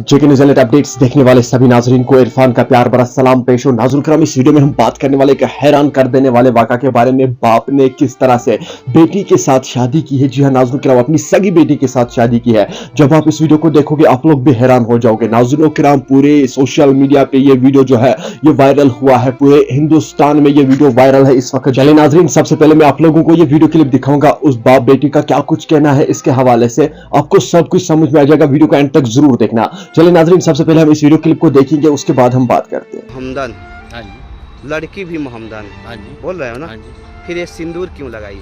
जेके news updates देखने वाले सभी नाजरीन को इरफान का प्यार भरा सलाम पेश हो। नाज़रीन करम, इस वीडियो में हम बात करने वाले एक हैरान कर देने वाले वाक़ा के बारे में। बाप ने किस तरह से बेटी के साथ शादी की है। जी हां नाज़रीन करम, अपनी सगी बेटी के साथ शादी की है। जब आप इस वीडियो को देखोगे आप लोग भी हैरान हो जाओगे। नाज़रीन करम, पूरे सोशल मीडिया पे ये वीडियो जो है ये वायरल हुआ है। पूरे हिंदुस्तान में ये वीडियो वायरल है इस वक्त। चलिए नाजरीन, सबसे पहले मैं आप लोगों को ये वीडियो क्लिप दिखाऊंगा। उस बाप बेटी का क्या कुछ कहना है इसके हवाले से आपको सब कुछ समझ में आ जाएगा। वीडियो को एंड तक जरूर देखना। चलिए नाजरीन, सबसे पहले हम इस वीडियो क्लिप को देखेंगे, उसके बाद हम बात करते हैं। हमदन, हाँ जी, लड़की भी मोहम्मदन, हाँ जी, बोल रहे हो ना? हाँ जी। फिर ये सिंदूर क्यों लगाई?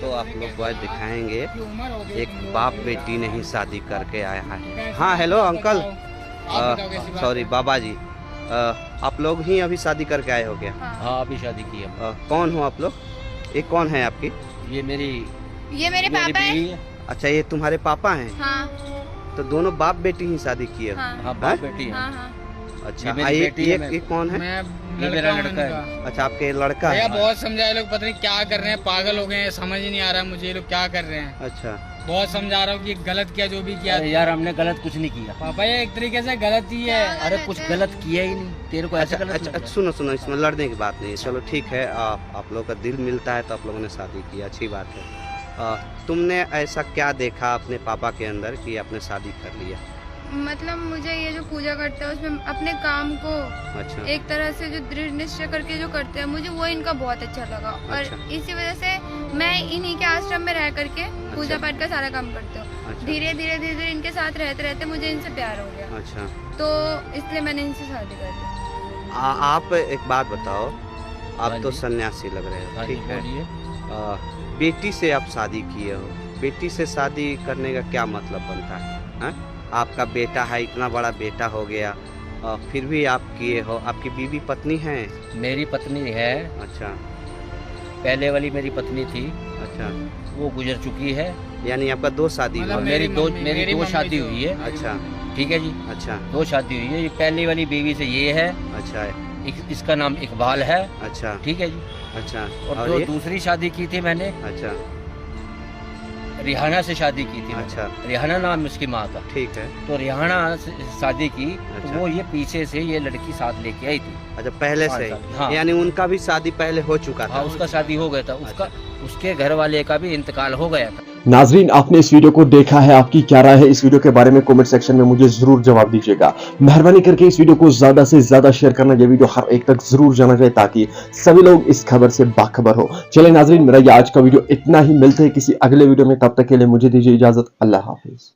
तो आप लोग आज दिखाएंगे एक बाप बेटी ने ही शादी करके आया है। हाँ हेलो अंकल, सॉरी बाबा जी, आप लोग ही अभी शादी करके आए हो क्या? हाँ अभी शादी की है। कौन हो आप लोग? ये कौन है आपकी? ये मेरे पापा बीवी है। अच्छा, ये तुम्हारे पापा हैं? हाँ तो दोनों बाप बेटी ही शादी किए हो? हाँ हाँ बाप बेटी है। हाँ हाँ। अच्छा, ये मेरी बेटी है, ये कौन है? ये मेरा लड़का है। अच्छा, आपके लड़का भैया है? बहुत समझाए लोग, पता नहीं क्या कर रहे हैं, पागल हो गए हैं, समझ ही नहीं आ रहा है मुझे ये लोग क्या कर रहे हैं। अच्छा, बहुत समझा रहा हूँ कि गलत किया जो भी किया। अरे यार हमने गलत कुछ नहीं किया। पापा ये एक तरीके से गलत ही है। अरे कुछ गलत किया ही नहीं, तेरे को ऐसा अच्छा, गलत अच्छा, लग अच्छा, सुनो सुनो, इसमें लड़ने की बात नहीं है। चलो ठीक है, आप लोगों का दिल मिलता है तो आप लोगों ने शादी की, अच्छी बात है। तुमने ऐसा क्या देखा अपने पापा के अंदर कि आपने शादी कर लिया? मतलब मुझे ये जो पूजा करते हैं उसमें अपने काम को अच्छा, एक तरह से जो दृढ़ निश्चय करके जो करते हैं, मुझे वो इनका बहुत अच्छा लगा। अच्छा। और इसी वजह से मैं इन्हीं के आश्रम में रह करके पूजा पाठ का सारा काम करती हूँ। अच्छा, धीरे धीरे इनके साथ रहते रहते मुझे इनसे प्यार हो गया, अच्छा। तो इसलिए मैंने इनसे शादी कर ली। आप एक बात बताओ, आप हाँ तो जी। सन्यासी लग रहे हो, हाँ जी, ठीक है? बोलिए। बेटी से आप शादी किए हो, बेटी से शादी करने का क्या मतलब बनता है? हाँ? आपका बेटा है, इतना बड़ा बेटा हो गया, फिर भी आप किए हो। आपकी बीवी पत्नी है? मेरी पत्नी है, अच्छा, पहले वाली मेरी पत्नी थी, अच्छा, वो गुजर चुकी है। यानी आपका दो शादी मतलब हुआ? और मेरी मेरी दो मम्मी शादी जो- हुई है। अच्छा, ठीक है जी, अच्छा, 2 शादी हुई है। ये पहली वाली बीवी से ये है, अच्छा, इसका नाम इकबाल है। अच्छा, ठीक है जी। अच्छा। और और जो ये? दूसरी शादी की थी मैंने, अच्छा, रिहाना से शादी की थी मैंने। अच्छा, रिहाना नाम उसकी माँ का। ठीक है। तो रिहाना से शादी की अच्छा। तो वो ये पीछे से ये लड़की साथ लेके आई थी। अच्छा, पहले से हाँ। ही? यानी उनका भी शादी पहले हो चुका हाँ था? उसका शादी हो गया था, उसका उसके घर वाले का भी इंतकाल हो गया था। नाजरीन, आपने इस वीडियो को देखा है, आपकी क्या राय है इस वीडियो के बारे में कमेंट सेक्शन में मुझे जरूर जवाब दीजिएगा। मेहरबानी करके इस वीडियो को ज्यादा से ज्यादा शेयर करना, ये वीडियो हर एक तक जरूर जाना चाहिए ताकि सभी लोग इस खबर से बाखबर हो। चलिए नाजरीन, मेरा ये आज का वीडियो इतना ही। मिलते हैं किसी अगले वीडियो में, तब तक के लिए मुझे दीजिए इजाजत। अल्लाह हाफिज।